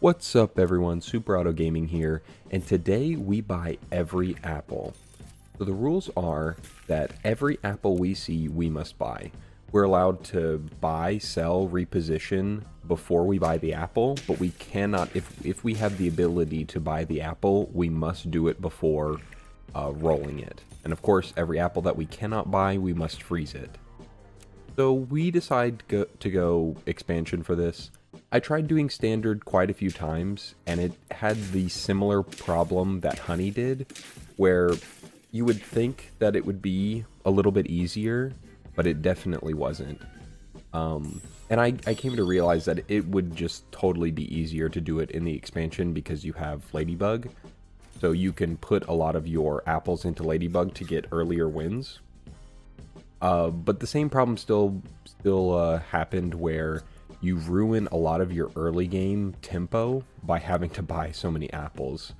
What's up everyone, Super Auto Gaming here, and today we buy every apple. So the rules are that every apple we see, we must buy. We're allowed to buy, sell, reposition before we buy the apple, but we cannot, if we have the ability to buy the apple, we must do it before rolling it. And of course, every apple that we cannot buy, we must freeze it. So we decide to go expansion for this. I tried doing standard quite a few times, and it had the similar problem that Honey did, where you would think that it would be a little bit easier, but it definitely wasn't. And I came to realize that it would just totally be easier to do it in the expansion because you have Ladybug. So you can put a lot of your apples into Ladybug to get earlier wins. But the same problem still happened where you ruin a lot of your early game tempo by having to buy so many apples.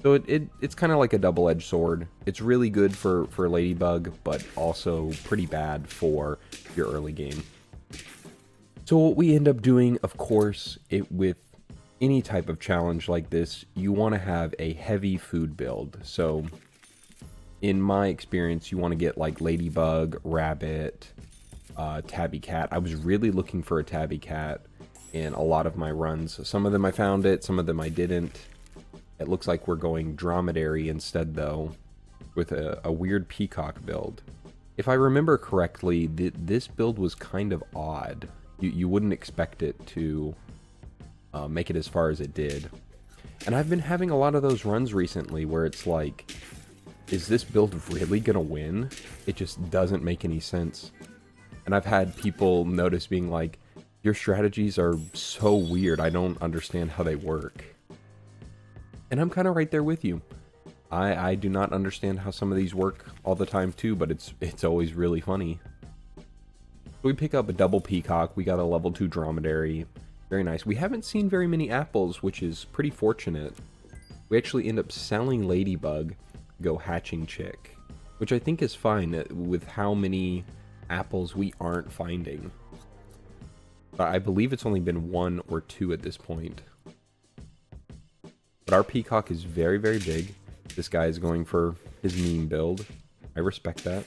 So it's kind of like a double-edged sword. It's really good for Ladybug, but also pretty bad for your early game. So what we end up doing, of course, with any type of challenge like this, you want to have a heavy food build. So in my experience, you want to get like Ladybug, Rabbit, Tabby Cat. I was really looking for a Tabby Cat in a lot of my runs. Some of them I found it, some of them I didn't. It looks like we're going Dromedary instead though, with a weird peacock build. If I remember correctly, this build was kind of odd. You wouldn't expect it to make it as far as it did. And I've been having a lot of those runs recently where it's like, is this build really gonna win? It just doesn't make any sense. And I've had people notice being like, your strategies are so weird, I don't understand how they work. And I'm kind of right there with you. I do not understand how some of these work all the time too, but it's always really funny. So we pick up a double peacock, we got a level 2 dromedary. Very nice. We haven't seen very many apples, which is pretty fortunate. We actually end up selling Ladybug, go hatching chick, which I think is fine with how many apples we aren't finding. But I believe it's only been 1 or 2 at this point. But our peacock is very, very big. This guy is going for his meme build. I respect that.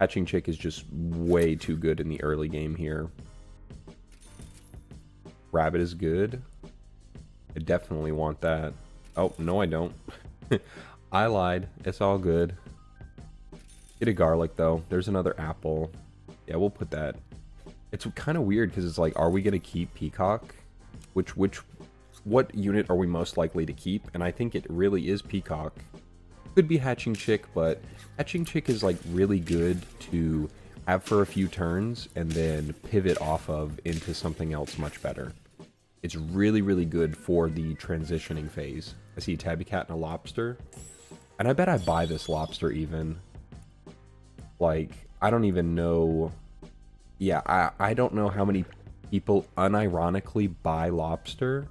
Hatching chick is just way too good in the early game here. Rabbit is good. I definitely want that. Oh, no I don't. I lied. It's all good. Get a garlic though. There's another apple. Yeah, we'll put that. It's kind of weird because it's like, are we going to keep peacock? What unit are we most likely to keep? And I think it really is peacock. Could be hatching chick, but hatching chick is like really good to have for a few turns and then pivot off of into something else much better. It's really, really good for the transitioning phase. I see a tabby cat and a lobster. And I bet I buy this lobster even. Like, I don't even know. Yeah, I don't know how many people unironically buy lobster.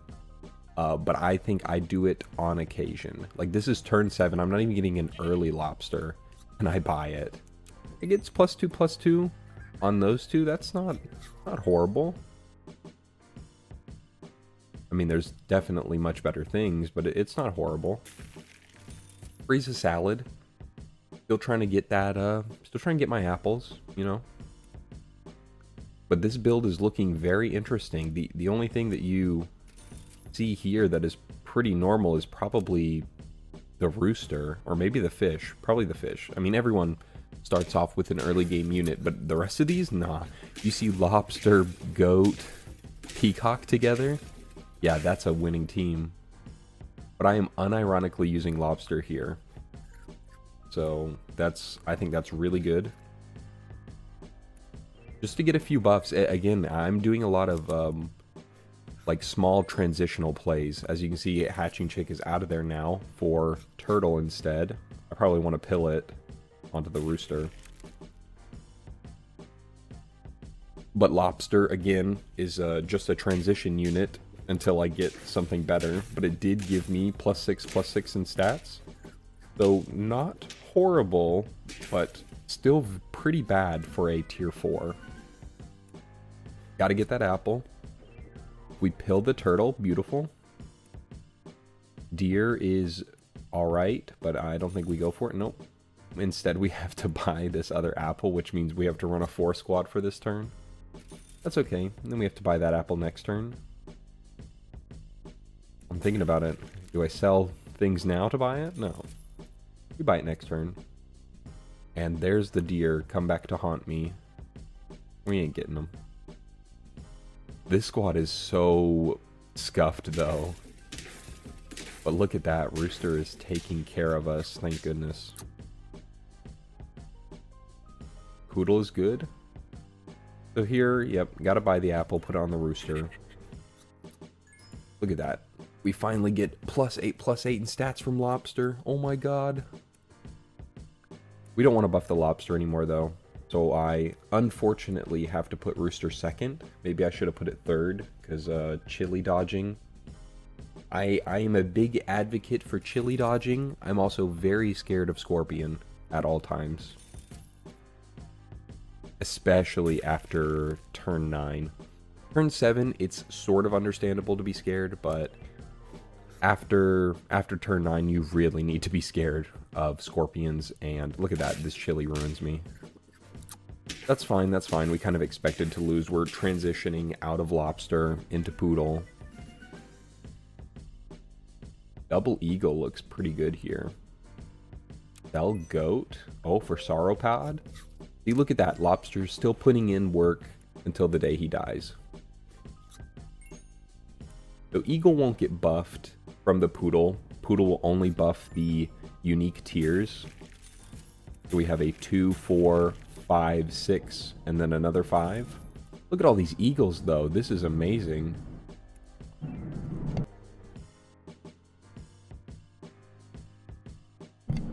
But I think I do it on occasion. Like, this is turn 7. I'm not even getting an early lobster. And I buy it. It gets +2/+2 on those two. That's not horrible. I mean, there's definitely much better things, but it's not horrible. Freeze a salad. Still trying to get that, still trying to get my apples, you know. But this build is looking very interesting. The only thing that you see here that is pretty normal is probably the rooster, or maybe the fish. Probably the fish. I mean, everyone starts off with an early game unit, but the rest of these, nah. You see lobster, goat, peacock together. Yeah, that's a winning team. But I am unironically using lobster here. So I think that's really good. Just to get a few buffs. Again, I'm doing a lot of like small transitional plays. As you can see, hatching chick is out of there now for turtle instead. I probably want to pill it onto the rooster. But lobster, again, is just a transition unit until I get something better. But it did give me +6/+6 in stats. So not horrible, but still pretty bad for a tier 4. Gotta get that apple. We pill the turtle. Beautiful. Deer is alright, but I don't think we go for it. Nope. Instead, we have to buy this other apple, which means we have to run a 4 squad for this turn. That's okay. And then we have to buy that apple next turn. I'm thinking about it. Do I sell things now to buy it? No. We buy it next turn. And there's the deer. Come back to haunt me. We ain't getting them. This squad is so scuffed, though. But look at that. Rooster is taking care of us. Thank goodness. Poodle is good. So here, yep, gotta buy the apple, put it on the rooster. Look at that. We finally get +8/+8 in stats from Lobster. Oh my god. We don't want to buff the Lobster anymore, though. So I, unfortunately, have to put Rooster second. Maybe I should have put it third, because chili dodging. I am a big advocate for chili dodging. I'm also very scared of Scorpion at all times. Especially after turn 9. Turn 7, it's sort of understandable to be scared, but after turn 9, you really need to be scared of Scorpions, and look at that, this chili ruins me. That's fine, that's fine. We kind of expected to lose. We're transitioning out of Lobster into Poodle. Double Eagle looks pretty good here. Bell Goat. Oh, for Sauropod. See, look at that. Lobster's still putting in work until the day he dies. So Eagle won't get buffed from the Poodle. Poodle will only buff the unique tiers. So we have a 2, 4, 5, 6, and then another 5. Look at all these eagles, though. This is amazing.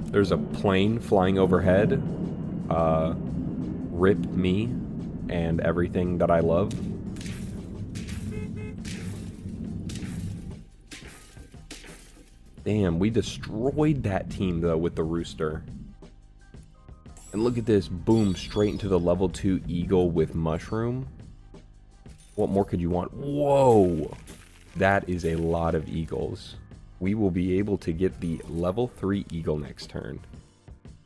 There's a plane flying overhead. Rip me and everything that I love. Damn, we destroyed that team, though, with the Rooster. And look at this. Boom, straight into the level 2 Eagle with Mushroom. What more could you want? Whoa! That is a lot of Eagles. We will be able to get the level 3 Eagle next turn.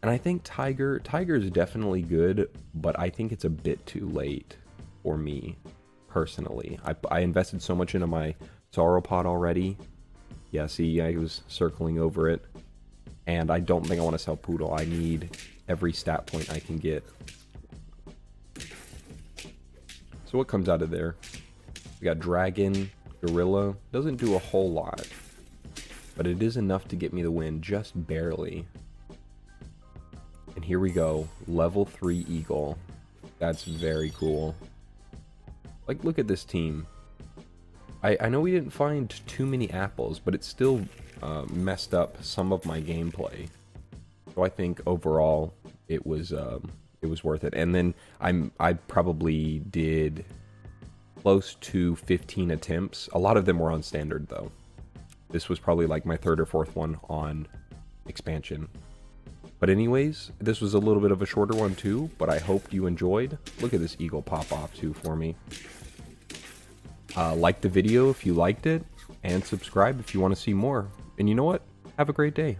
And I think Tiger is definitely good, but I think it's a bit too late for me, personally. I invested so much into my Sauropod already. Yeah, see, I was circling over it. And I don't think I want to sell Poodle. I need every stat point I can get. So what comes out of there? We got Dragon, Gorilla. Doesn't do a whole lot. But it is enough to get me the win, just barely. And here we go. Level 3 Eagle. That's very cool. Like, look at this team. I know we didn't find too many apples, but it still messed up some of my gameplay. So I think overall it was worth it. And then I probably did close to 15 attempts. A lot of them were on standard, though. This was probably like my 3rd or 4th one on expansion. But anyways, this was a little bit of a shorter one too, but I hope you enjoyed. Look at this eagle pop off too for me. Like the video if you liked it, and subscribe if you want to see more. And you know what? Have a great day.